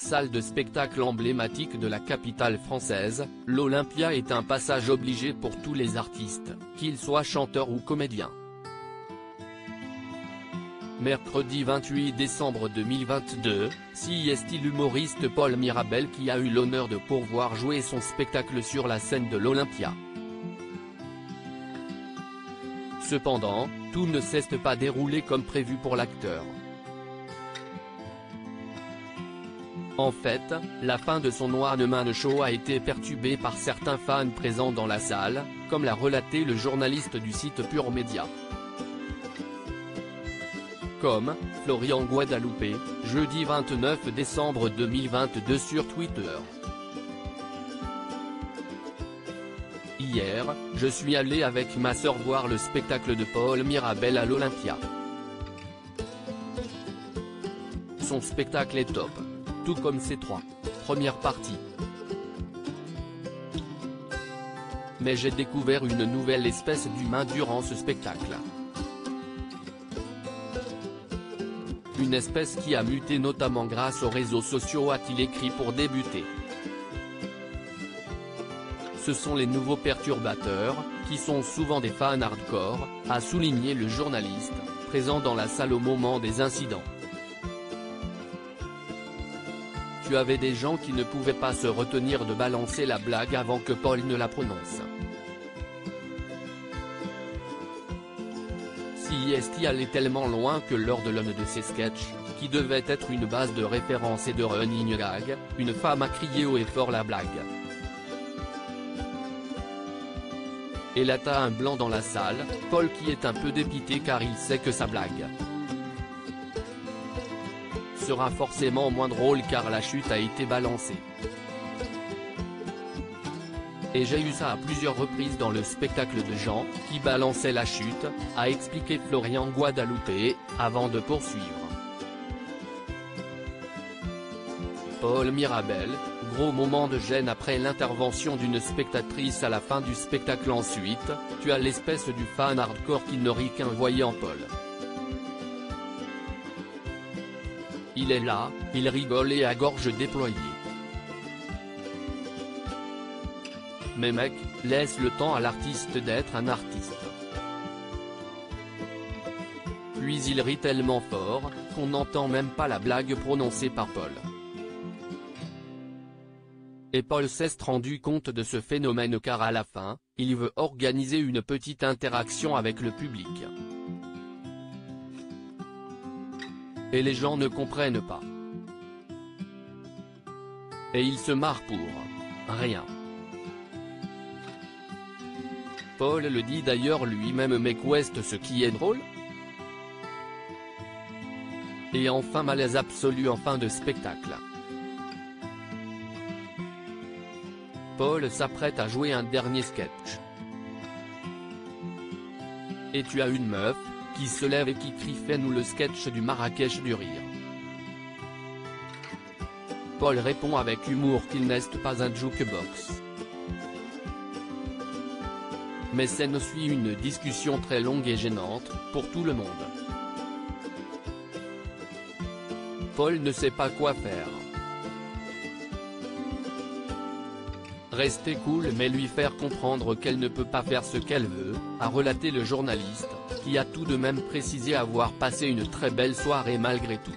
Salle de spectacle emblématique de la capitale française, l'Olympia est un passage obligé pour tous les artistes, qu'ils soient chanteurs ou comédiens. Mercredi 28 décembre 2022, c'est l'humoriste Paul Mirabel qui a eu l'honneur de pourvoir jouer son spectacle sur la scène de l'Olympia. Cependant, tout ne s'est pas déroulé comme prévu pour l'acteur. En fait, la fin de son One Man Show a été perturbée par certains fans présents dans la salle, comme l'a relaté le journaliste du site Pure Média. Comme Florian Guadalupe, jeudi 29 décembre 2022 sur Twitter. Hier, je suis allé avec ma sœur voir le spectacle de Paul Mirabel à l'Olympia. Son spectacle est top. Tout comme ses 3 premières parties. Mais j'ai découvert une nouvelle espèce d'humain durant ce spectacle. Une espèce qui a muté notamment grâce aux réseaux sociaux, a-t-il écrit pour débuter. Ce sont les nouveaux perturbateurs, qui sont souvent des fans hardcore, a souligné le journaliste, présent dans la salle au moment des incidents. Tu avais des gens qui ne pouvaient pas se retenir de balancer la blague avant que Paul ne la prononce. C'est allait tellement loin que lors de l'un de ses sketchs, qui devait être une base de référence et de running gag, une femme a crié haut et fort la blague. Et là t'as un blanc dans la salle, Paul qui est un peu dépité car il sait que sa blague sera forcément moins drôle car la chute a été balancée. Et j'ai eu ça à plusieurs reprises dans le spectacle de gens qui balançaient la chute, a expliqué Florian Guadalupe, avant de poursuivre. Paul Mirabel, gros moment de gêne après l'intervention d'une spectatrice à la fin du spectacle. Ensuite, tu as l'espèce du fan hardcore qui ne rit qu'un voyant Paul. Il est là, il rigole et à gorge déployée. Mais mec, laisse le temps à l'artiste d'être un artiste. Puis il rit tellement fort, qu'on n'entend même pas la blague prononcée par Paul. Et Paul s'est rendu compte de ce phénomène car à la fin, il veut organiser une petite interaction avec le public. Et les gens ne comprennent pas. Et ils se marrent pour rien. Paul le dit d'ailleurs lui-même, mais qu'est-ce ce qui est drôle? Et enfin malaise absolu en fin de spectacle. Paul s'apprête à jouer un dernier sketch. Et tu as une meuf qui se lève et qui crie « Fais-nous le sketch du Marrakech du rire ». Paul répond avec humour qu'il n'est pas un jukebox. Mais s'en suit une discussion très longue et gênante, pour tout le monde. Paul ne sait pas quoi faire. Rester cool mais lui faire comprendre qu'elle ne peut pas faire ce qu'elle veut, a relaté le journaliste, qui a tout de même précisé avoir passé une très belle soirée malgré tout.